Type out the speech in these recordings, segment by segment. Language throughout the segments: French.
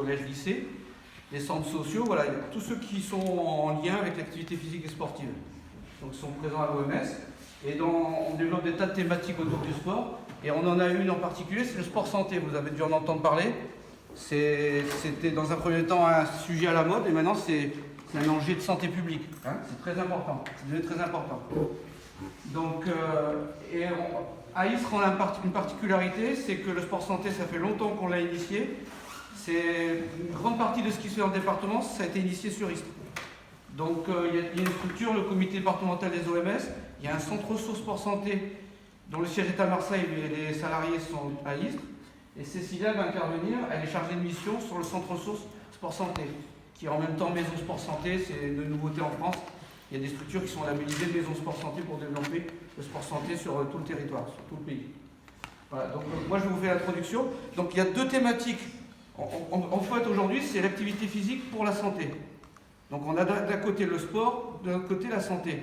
collèges, lycées, les centres sociaux, voilà, tous ceux qui sont en lien avec l'activité physique et sportive. Donc ils sont présents à l'OMS. Et on développe des tas de thématiques autour du sport. Et on en a une en particulier, c'est le sport santé. Vous avez dû en entendre parler. C'était dans un premier temps un sujet à la mode et maintenant c'est un enjeu de santé publique. Hein, c'est très important. C'est devenu très important. Donc, à ISRE, on a une particularité, c'est que le sport santé, ça fait longtemps qu'on l'a initié. C'est une grande partie de ce qui se fait dans le département, ça a été initié sur ISRE. Donc il y a une structure, le comité départemental des OMS, il y a un centre ressources sport santé dont le siège est à Marseille, mais les salariés sont à ISRE. Et Cécilia va intervenir, elle est chargée de mission sur le centre ressources sport santé, qui est en même temps maison sport santé, c'est une nouveauté en France. Il y a des structures qui sont labellisées maison sport santé pour développer le sport santé sur tout le territoire, sur tout le pays. Voilà, donc moi je vous fais l'introduction. Donc il y a deux thématiques. En fait aujourd'hui c'est l'activité physique pour la santé. Donc on a d'un côté le sport, de l'autre côté la santé.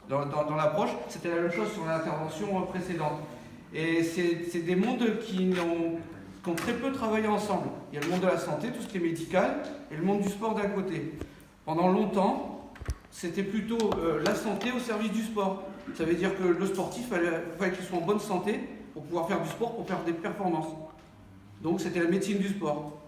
Dans l'approche, c'était la même chose sur l'intervention précédente. Et c'est des mondes qui ont très peu travaillé ensemble. Il y a le monde de la santé, tout ce qui est médical, et le monde du sport d'un côté. Pendant longtemps, c'était plutôt la santé au service du sport. Ça veut dire que le sportif, il fallait qu'il soit en bonne santé pour pouvoir faire du sport, pour faire des performances. Donc c'était la médecine du sport.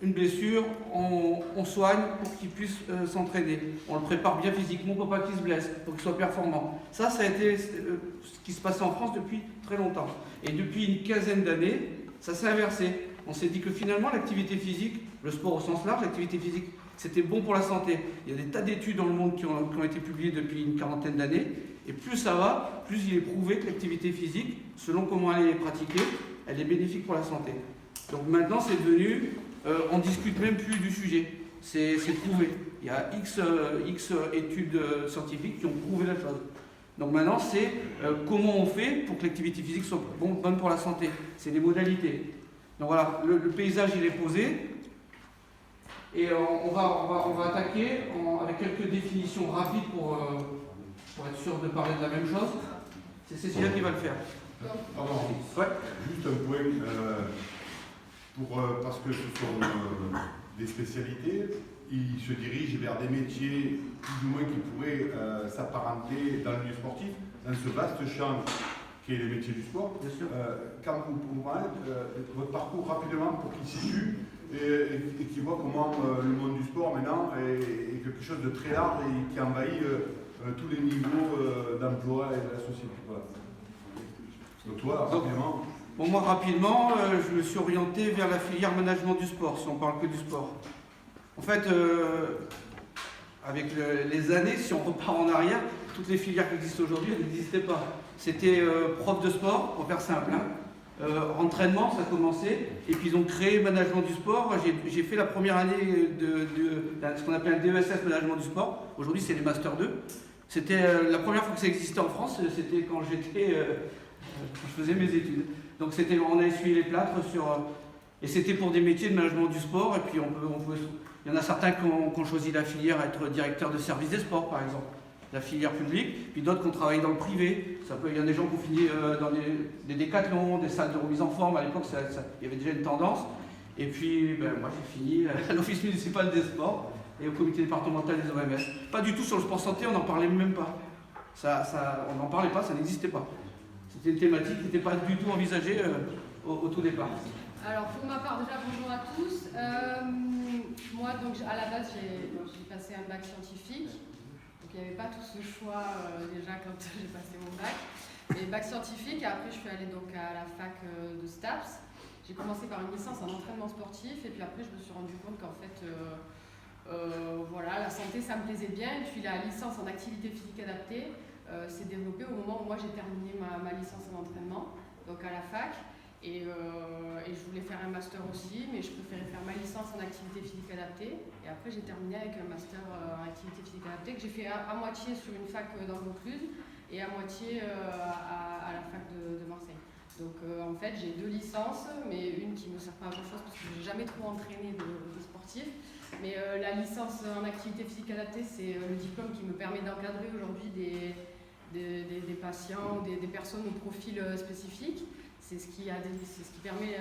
Une blessure, on soigne pour qu'il puisse s'entraîner. On le prépare bien physiquement pour pas qu'il se blesse, pour qu'il soit performant. Ça a été ce qui se passait en France depuis très longtemps. Et depuis une quinzaine d'années, ça s'est inversé. On s'est dit que finalement l'activité physique, le sport au sens large, l'activité physique, c'était bon pour la santé. Il y a des tas d'études dans le monde qui ont été publiées depuis une quarantaine d'années. Et plus ça va, plus il est prouvé que l'activité physique, selon comment elle est pratiquée, elle est bénéfique pour la santé. Donc maintenant, c'est devenu, on ne discute même plus du sujet. C'est prouvé. Il y a X études scientifiques qui ont prouvé la chose. Donc maintenant, c'est comment on fait pour que l'activité physique soit bonne pour la santé. C'est les modalités. Donc voilà, le paysage, il est posé. Et on va attaquer avec quelques définitions rapides pour être sûr de parler de la même chose. C'est Cécilia qui va le faire. Pardon, ouais. Juste un point, parce que ce sont des spécialités, ils se dirigent vers des métiers plus ou moins qui pourraient s'apparenter dans le milieu sportif, dans ce vaste champ qui est les métiers du sport. Bien sûr. Quand vous pouvez votre parcours rapidement pour qu'ils situent et qu'ils voient comment le monde du sport maintenant est quelque chose de très large et qui envahit tous les niveaux d'emploi et de la société. Voilà. Donc toi, rapidement. Bon, moi rapidement, je me suis orienté vers la filière management du sport, si on parle que du sport. En fait, avec les années, si on repart en arrière, toutes les filières qui existent aujourd'hui, elles n'existaient pas. C'était prof de sport, pour faire simple. Hein. Entraînement, ça a commencé. Et puis ils ont créé management du sport. J'ai fait la première année de ce qu'on appelle un DESS management du sport. Aujourd'hui, c'est les Master 2. C'était la première fois que ça existait en France, c'était quand je faisais mes études. Donc on a essuyé les plâtres et c'était pour des métiers de management du sport. Et puis il y en a certains qui ont choisi la filière à être directeur de service des sports, par exemple. La filière publique, puis d'autres qui ont travaillé dans le privé. Il y a des gens qui ont fini dans des décathlons, des salles de remise en forme. À l'époque, il y avait déjà une tendance. Et puis, moi, j'ai fini à l'Office municipal des sports et au comité départemental des OMS. Pas du tout sur le sport santé, on n'en parlait même pas. On n'en parlait pas, ça n'existait pas. C'était une thématique qui n'était pas du tout envisagée au tout départ. Alors, pour ma part, déjà, bonjour à tous. Moi, donc, à la base, j'ai passé un bac scientifique. Donc il n'y avait pas tout ce choix déjà quand j'ai passé mon bac. Mais bac scientifique, et après je suis allée donc à la fac de STAPS. J'ai commencé par une licence en entraînement sportif et puis après je me suis rendu compte qu'en fait voilà, la santé ça me plaisait bien. Et puis la licence en activité physique adaptée s'est développée au moment où moi j'ai terminé ma licence en entraînement, donc à la fac. Et je voulais faire un master aussi, mais je préférais faire ma licence en activité physique adaptée. Et après, j'ai terminé avec un master en activité physique adaptée que j'ai fait à moitié sur une fac dans le Vaucluse et à moitié à la fac de Marseille. Donc en fait, j'ai 2 licences, mais une qui ne me sert pas à grand-chose parce que je n'ai jamais trop entraîné de sportif. Mais la licence en activité physique adaptée, c'est le diplôme qui me permet d'encadrer aujourd'hui des patients ou des personnes au profil spécifique. C'est ce qui permet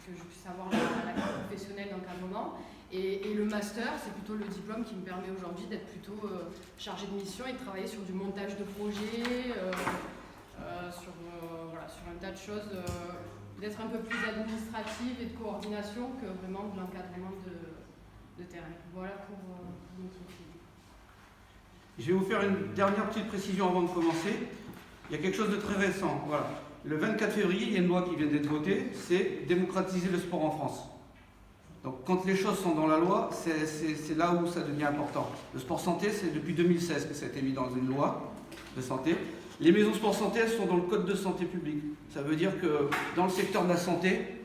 que je puisse avoir la carte professionnelle d'encadrement. Et le master, c'est plutôt le diplôme qui me permet aujourd'hui d'être plutôt chargé de mission et de travailler sur du montage de projet, sur un tas de choses, d'être un peu plus administrative et de coordination que vraiment de l'encadrement de terrain. Voilà pour mon profil. Je vais vous faire une dernière petite précision avant de commencer. Il y a quelque chose de très récent. Voilà. Le 24 février, il y a une loi qui vient d'être votée, c'est démocratiser le sport en France. Donc quand les choses sont dans la loi, c'est là où ça devient important. Le sport santé, c'est depuis 2016 que ça a été mis dans une loi de santé. Les maisons sport santé, elles sont dans le code de santé publique. Ça veut dire que dans le secteur de la santé,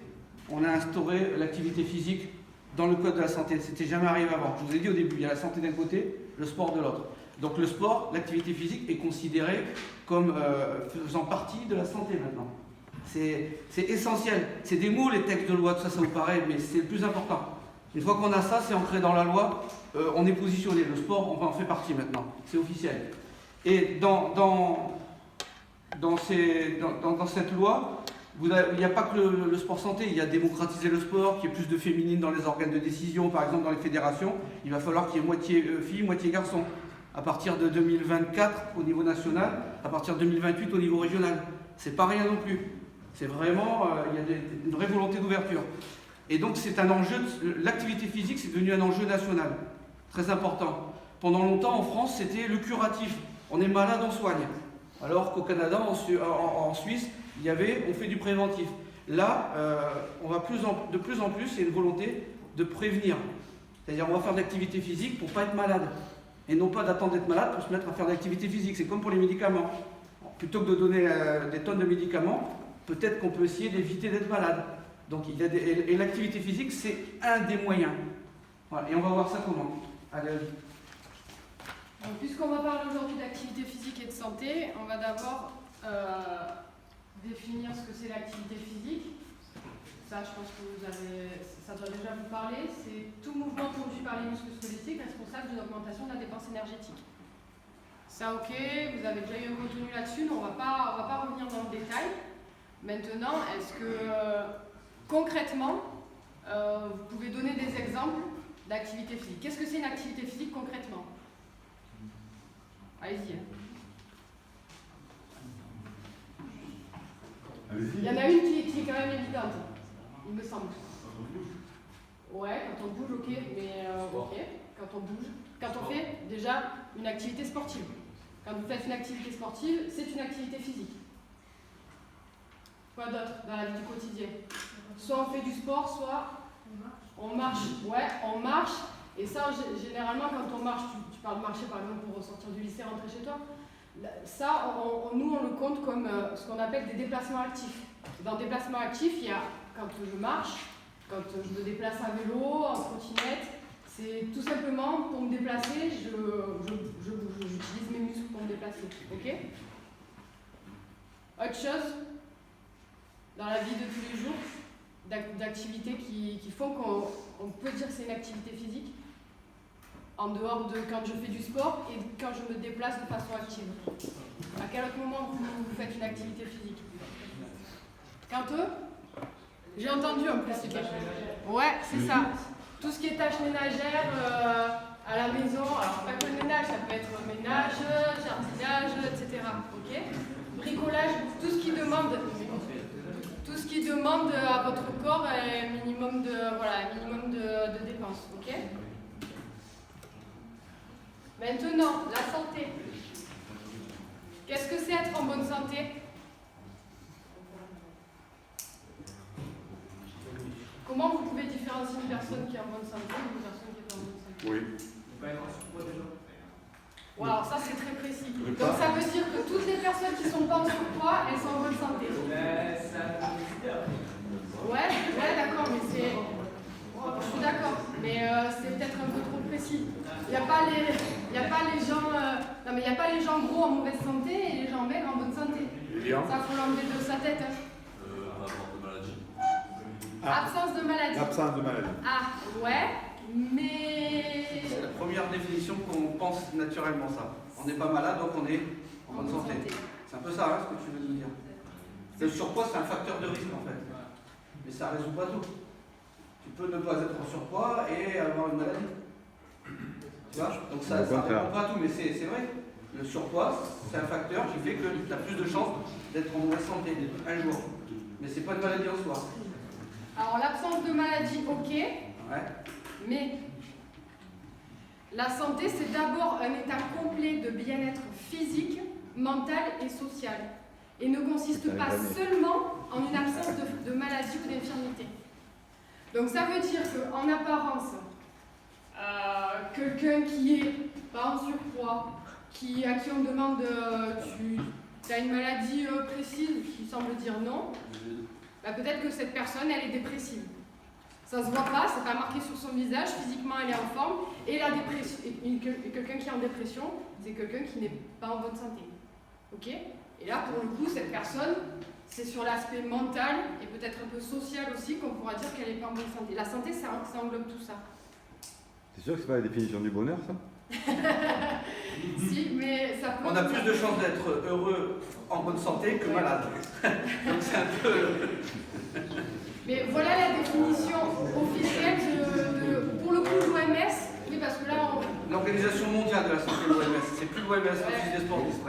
on a instauré l'activité physique dans le code de la santé. C'était jamais arrivé avant. Je vous ai dit au début, il y a la santé d'un côté, le sport de l'autre. Donc le sport, l'activité physique est considérée comme faisant partie de la santé maintenant. C'est essentiel. C'est des mots, les textes de loi, tout ça, ça vous paraît, mais c'est le plus important. Une fois qu'on a ça, c'est ancré dans la loi, on est positionné. Le sport, on en fait partie maintenant. C'est officiel. Et dans cette loi, il n'y a pas que le sport santé, il y a démocratiser le sport, qu'il y ait plus de féminines dans les organes de décision, par exemple dans les fédérations. Il va falloir qu'il y ait moitié filles, moitié garçons. À partir de 2024 au niveau national, à partir de 2028 au niveau régional. C'est pas rien non plus. C'est vraiment, il y a une vraie volonté d'ouverture. Et donc c'est un enjeu, l'activité physique c'est devenu un enjeu national, très important. Pendant longtemps en France c'était le curatif, on est malade, on soigne. Alors qu'au Canada, en Suisse, on fait du préventif. Là, on va de plus en plus, il y a une volonté de prévenir. C'est-à-dire on va faire de l'activité physique pour ne pas être malade. Et non pas d'attendre d'être malade pour se mettre à faire de l'activité physique. C'est comme pour les médicaments. Plutôt que de donner des tonnes de médicaments, peut-être qu'on peut essayer d'éviter d'être malade. Donc, et l'activité physique, c'est un des moyens. Voilà. Et on va voir ça comment. Allez, Puisqu'on va parler aujourd'hui d'activité physique et de santé, on va d'abord définir ce que c'est l'activité physique. Ça, je pense que ça doit déjà vous parler. C'est tout mouvement conduit par les muscles squelettiques responsable d'une augmentation de la dépense énergétique. Ça, ok, vous avez déjà eu un contenu là-dessus, mais on va pas revenir dans le détail. Maintenant, est-ce que concrètement, vous pouvez donner des exemples d'activité physique? Qu'est-ce que c'est une activité physique concrètement? Allez-y. Il y en a une qui est quand même évidente, il me semble. Ouais, quand on bouge, ok, mais ok, quand on bouge, quand on fait déjà une activité sportive. Quand vous faites une activité sportive, c'est une activité physique. Quoi d'autre dans la vie du quotidien? Soit on fait du sport, soit on marche. Ouais, on marche. Et ça, généralement, quand on marche, tu parles de marcher par exemple pour sortir du lycée, rentrer chez toi. Ça, nous, on le compte comme ce qu'on appelle des déplacements actifs. Dans le déplacement actif, il y a quand je marche, quand je me déplace à vélo, en trottinette, c'est tout simplement pour me déplacer, j'utilise mes muscles pour me déplacer. Ok? Autre chose, dans la vie de tous les jours, d'activités qui font qu'on peut dire que c'est une activité physique, en dehors de quand je fais du sport et quand je me déplace de façon active. À quel autre moment vous faites une activité physique? Quand j'ai entendu en plus. Ouais, c'est ça. Tout ce qui est tâches ménagères à la maison, alors pas que le ménage, ça peut être ménage, jardinage, etc. Ok? Bricolage, tout ce qui demande à votre corps un minimum de dépenses. Ok? Maintenant, la santé. Qu'est-ce que c'est être en bonne santé? Comment vous pouvez différencier une personne qui est en bonne santé d'une personne qui est pas en bonne santé? Oui. Wow, alors ça c'est très précis. Donc ça veut dire que toutes les personnes qui sont pas en surpoids, elles sont en bonne santé. Ouais, d'accord, mais c'est... Je suis d'accord, mais c'est peut-être un peu trop précis. Il n'y a pas les gens... Non mais il n'y a pas les gens gros en mauvaise santé et les gens maigres en bonne santé. Ça faut l'enlever de sa tête. Absence de maladie. Absence de maladie. Ah, ouais, mais... C'est la première définition qu'on pense naturellement, ça. On n'est pas malade, donc on est en bonne santé. C'est un peu ça, hein, ce que tu veux nous dire. Le surpoids, c'est un facteur de risque, en fait. mais ça ne résout pas tout. Tu peux ne pas être en surpoids et avoir une maladie. Tu vois? Donc ça ne répond pas à tout, mais c'est vrai. Le surpoids, c'est un facteur qui fait que tu as plus de chances d'être en mauvaise santé un jour. Mais c'est pas une maladie en soi. Alors l'absence de maladie, ok, Ouais. mais la santé, c'est d'abord un état complet de bien-être physique, mental et social. Et ne consiste pas seulement en une absence de maladie ou d'infirmité. Donc ça veut dire qu'en apparence, quelqu'un qui est pas en surpoids, à qui on demande tu as une maladie précise, qui semble dire non, bah peut-être que cette personne elle est dépressive. Ça se voit pas, c'est pas marqué sur son visage, physiquement elle est en forme, et la dépression, quelqu'un qui est en dépression, c'est quelqu'un qui n'est pas en bonne santé. Ok? Et là pour le coup, cette personne, c'est sur l'aspect mental et peut-être un peu social aussi qu'on pourra dire qu'elle n'est pas en bonne santé. La santé, ça englobe tout ça. C'est sûr que c'est pas la définition du bonheur, ça? Si, mais ça peut... On a plus de chances d'être heureux en bonne santé que malade. Donc c'est un peu... Mais voilà la définition officielle pour le coup, l'OMS. Oui, parce que là, L'Organisation mondiale de la santé, l'OMS. C'est plus l'OMS, l'Office des sportifs.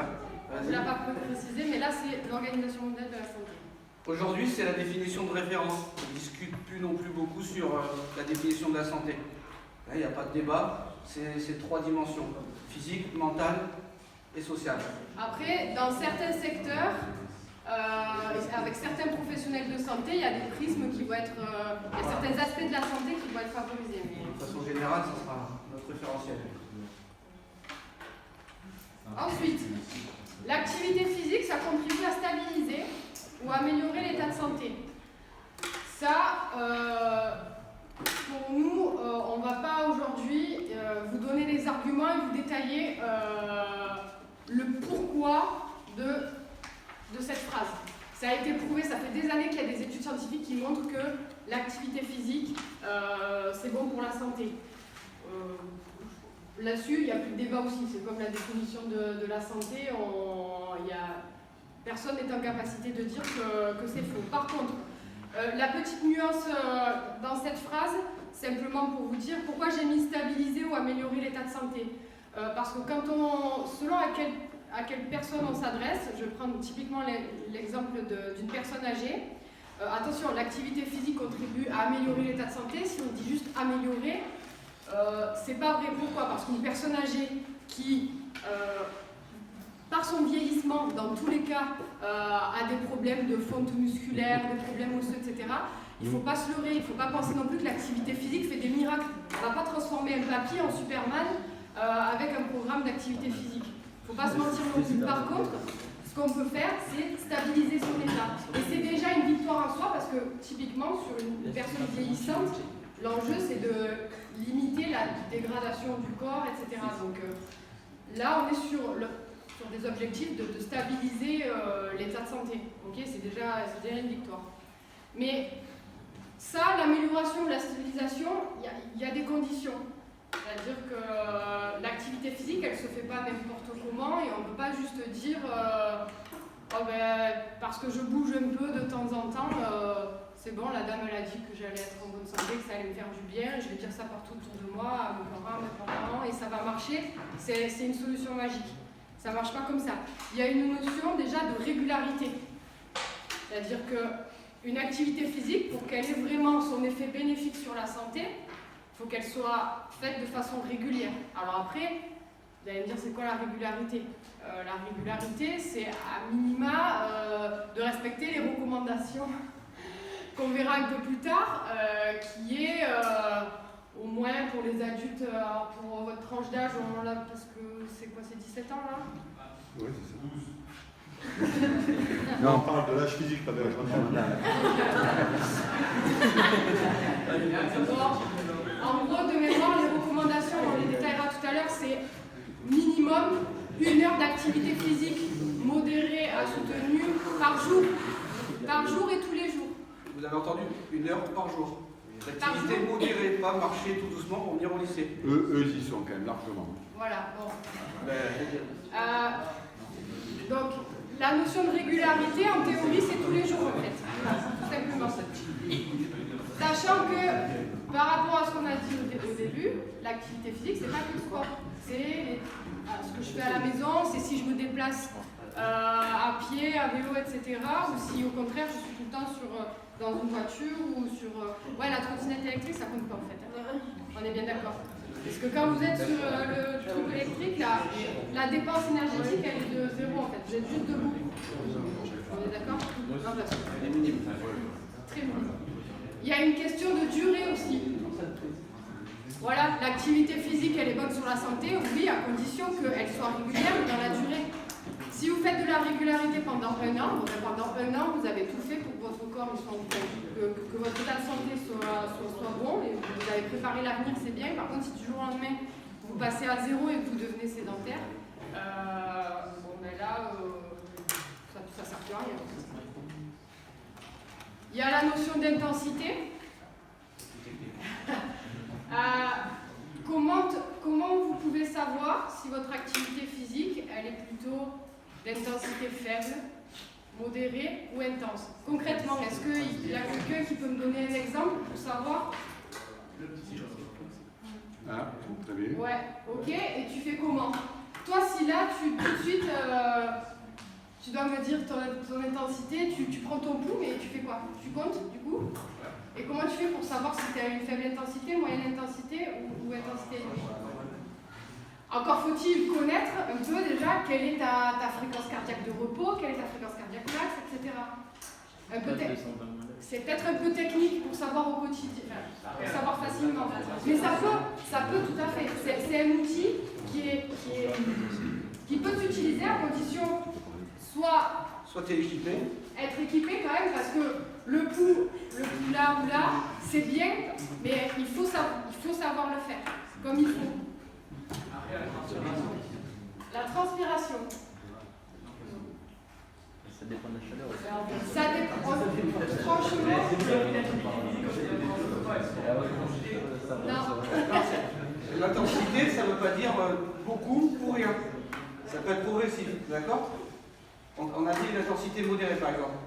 on ne l'a pas précisé, mais là, c'est l'Organisation mondiale de la santé. Aujourd'hui, c'est la définition de référence. On ne discute plus non plus beaucoup sur la définition de la santé. Là, il n'y a pas de débat. C'est 3 dimensions. Physique, mentale et sociale. Après, dans certains secteurs, avec certains professionnels de santé, il y a des prismes qui vont être... il y a certains aspects de la santé qui vont être favorisés. Mais... De façon générale, ça sera notre référentiel. Ensuite, l'activité physique, ça contribue à stabiliser ou à améliorer l'état de santé. Ça, pour nous, on ne va pas aujourd'hui vous donner les arguments et vous détailler le pourquoi de cette phrase. Ça a été prouvé, ça fait des années qu'il y a des études scientifiques qui montrent que l'activité physique, c'est bon pour la santé. Là-dessus, il n'y a plus de débat aussi. C'est comme la définition de la santé. Personne n'est en capacité de dire que c'est faux. Par contre, la petite nuance dans cette phrase, simplement pour vous dire pourquoi j'ai mis stabiliser ou améliorer l'état de santé. Parce que selon à quelle personne on s'adresse, je prends typiquement l'exemple d'une personne âgée. Attention, l'activité physique contribue à améliorer l'état de santé. Si on dit juste améliorer, c'est pas vrai. Pourquoi? Parce qu'une personne âgée qui, par son vieillissement, dans tous les cas, a des problèmes de fonte musculaire, des problèmes osseux, etc., il ne faut pas se leurrer, il ne faut pas penser non plus que l'activité physique fait des miracles. On ne va pas transformer un papy en Superman avec un programme d'activité physique. Il ne faut pas se mentir non plus. Par contre, ce qu'on peut faire, c'est stabiliser son état. Et c'est déjà une victoire en soi parce que, typiquement, sur une personne vieillissante, l'enjeu, c'est de limiter la dégradation du corps, etc. Donc là, on est sur des objectifs de stabiliser l'état de santé. Okay, c'est déjà une victoire. Mais ça, l'amélioration de la stabilisation, il y a des conditions. C'est-à-dire que l'activité physique, elle ne se fait pas n'importe comment et on ne peut pas juste dire parce que je bouge un peu de temps en temps, c'est bon, la dame elle a dit que j'allais être en bonne santé, que ça allait me faire du bien, je vais dire ça partout autour de moi, à mes parents, et ça va marcher. C'est une solution magique. Ça ne marche pas comme ça. Il y a une notion déjà de régularité. C'est-à-dire qu'une activité physique, pour qu'elle ait vraiment son effet bénéfique sur la santé, il faut qu'elle soit faite de façon régulière. Alors après, vous allez me dire c'est quoi la régularité? La régularité, c'est à minima de respecter les recommandations qu'on verra un peu plus tard, qui est au moins pour les adultes, pour votre tranche d'âge, parce que c'est quoi, c'est 17 ans là? Oui, c'est ça. Non, on parle de l'âge physique, pas de l'âge mental. En gros, de mémoire, les recommandations, on les détaillera tout à l'heure, c'est minimum 1 heure d'activité physique modérée à soutenue par jour. Par jour et tous les jours. Vous avez entendu? 1 heure par jour. L'activité modérée, pas marcher tout doucement pour venir au lycée. Eux, ils y sont quand même largement. Voilà, bon. Donc, la notion de régularité, en théorie, c'est tous les jours en fait. tout simplement. Sachant que, par rapport à ce qu'on a dit au début, l'activité physique, c'est pas que le sport. C'est ce que je fais à la maison, c'est si je me déplace à pied, à vélo, etc. Ou si au contraire, je suis tout le temps dans une voiture ou sur... ouais, la trottinette électrique, ça compte pas en fait. On est bien d'accord. Parce que quand vous êtes sur le truc électrique, la dépense énergétique, elle est de 0 en fait. Vous êtes juste debout. On est d'accord? Non, parce que... Elle est minime. Très minime. Il y a une question de durée aussi. Voilà, l'activité physique, elle est bonne sur la santé, oui, à condition qu'elle soit régulière dans la durée. Si vous faites de la régularité pendant 1 an, pendant 1 an, vous avez tout fait pour que votre corps soit que votre état de santé soit bon et vous avez préparé l'avenir, c'est bien. Par contre, si du jour au lendemain, vous passez à 0 et que vous devenez sédentaire, bon, ben là, ça ne sert plus à rien. Il y a la notion d'intensité. Comment vous pouvez savoir si votre activité physique, elle est plutôt d'intensité faible, modérée ou intense? Concrètement, est-ce qu'il y a quelqu'un qui peut me donner un exemple pour savoir? Ah, très bien. Ouais, ok, et tu fais comment? Toi, si là, tout de suite, tu dois me dire ton intensité, tu prends ton pouls, mais tu fais quoi? Tu comptes, du coup? Et comment tu fais pour savoir si tu as une faible intensité, moyenne intensité ou intensité élevée? Encore faut-il connaître un peu déjà quelle est ta fréquence cardiaque de repos, quelle est ta fréquence cardiaque max, etc. C'est peut-être un peu technique pour savoir au quotidien, pour savoir facilement. Mais ça peut tout à fait. C'est un outil qui peut s'utiliser à condition soit t'es équipé. Être équipé quand même, parce que le pouls là ou là, c'est bien, mais il faut savoir le faire, comme il faut. La transpiration. Ça dépend de la chaleur. Ça dépend. Franchement. Non. L'intensité, ça ne veut pas dire beaucoup ou rien. Ça peut être progressif, d'accord? On a dit l'intensité modérée, par exemple.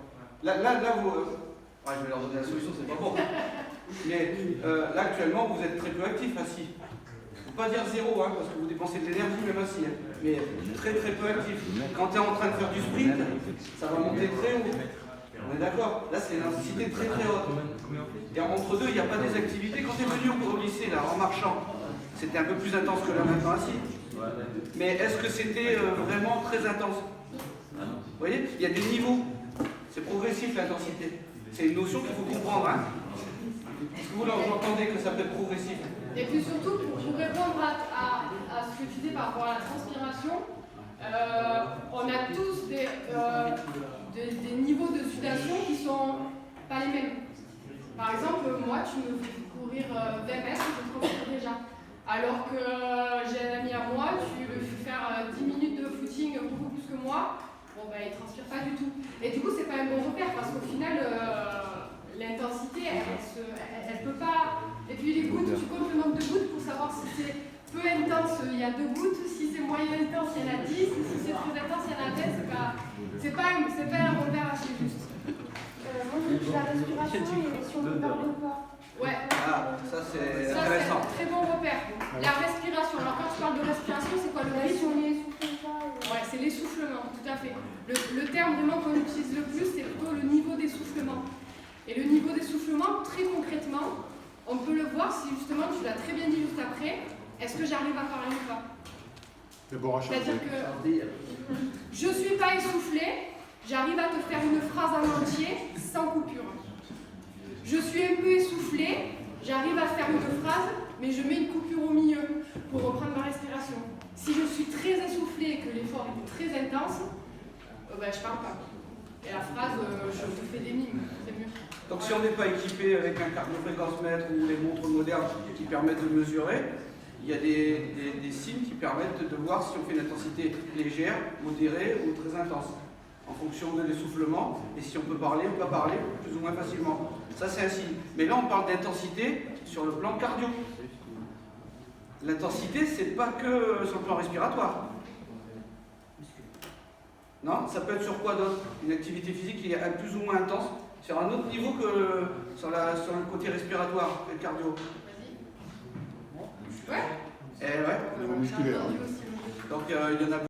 Là vous... je vais leur donner la solution, c'est pas bon. Mais là, actuellement, vous êtes très peu actif assis. Il ne faut pas dire 0, hein, parce que vous dépensez de l'énergie même assis. Hein. Mais très peu actif. Quand tu es en train de faire du sprint, ça va monter très haut. On est d'accord? Là, c'est une intensité très haute. Et entre deux, il n'y a pas des activités. Quand tu es venu au lycée, là, en marchant, c'était un peu plus intense que là maintenant assis. Mais est-ce que c'était vraiment très intense? Vous voyez, il y a des niveaux. C'est progressif l'intensité. C'est une notion qu'il faut comprendre. Hein. Est-ce que vous entendez que ça peut être progressif? Et puis surtout, pour répondre à ce que tu dis par rapport à la transpiration, on a tous des niveaux de sudation qui sont pas les mêmes. Par exemple, moi, tu me fais courir 20 mètres, je transpire déjà. Alors que j'ai un ami à moi, tu le fais faire 10 minutes de footing beaucoup plus que moi, bon ben il transpire pas du tout. Et du coup, c'est pas un bon repère parce qu'au final, l'intensité, elle peut pas. Et puis les gouttes, tu comptes le nombre de gouttes pour savoir si c'est peu intense, il y a 2 gouttes, si c'est moyen intense, il y en a 10, si c'est très intense, il y en a 10, c'est pas un repère assez juste. Moi, je dis la respiration et si on ne parle pas. Ouais. Ah, ça c'est Ça, intéressant. c'est un très bon repère. La respiration. Alors quand tu parles de respiration, c'est quoi le Si rythme? on essouffle pas. Ouais, c'est l'essoufflement, tout à fait. Le terme vraiment qu'on utilise le plus, c'est plutôt le niveau d'essoufflement. Et le niveau d'essoufflement, très concrètement, on peut le voir si justement, tu l'as très bien dit juste après, est-ce que j'arrive à parler ou pas? C'est-à-dire que je ne suis pas essoufflée, j'arrive à te faire une phrase en entier sans coupure. Je suis un peu essoufflée, j'arrive à faire une phrase, mais je mets une coupure au milieu pour reprendre ma respiration. Si je suis très essoufflée et que l'effort est très intense, ben, je parle pas. Et la phrase, je te fais des mimes, c'est mieux. Donc si on n'est pas équipé avec un cardiofréquence-mètre ou les montres modernes qui permettent de mesurer, il y a des signes qui permettent de voir si on fait une intensité légère, modérée ou très intense, en fonction de l'essoufflement, et si on peut parler ou pas parler plus ou moins facilement. Ça c'est un signe. Mais là on parle d'intensité sur le plan cardio. L'intensité, c'est pas que sur le plan respiratoire. Non, ça peut être sur quoi d'autre? Une activité physique qui est plus ou moins intense sur un autre niveau que sur le côté respiratoire, le cardio. Vas-y. Ouais. Eh ouais. Au niveau musculaire. J'ai entendu aussi. Donc il y en a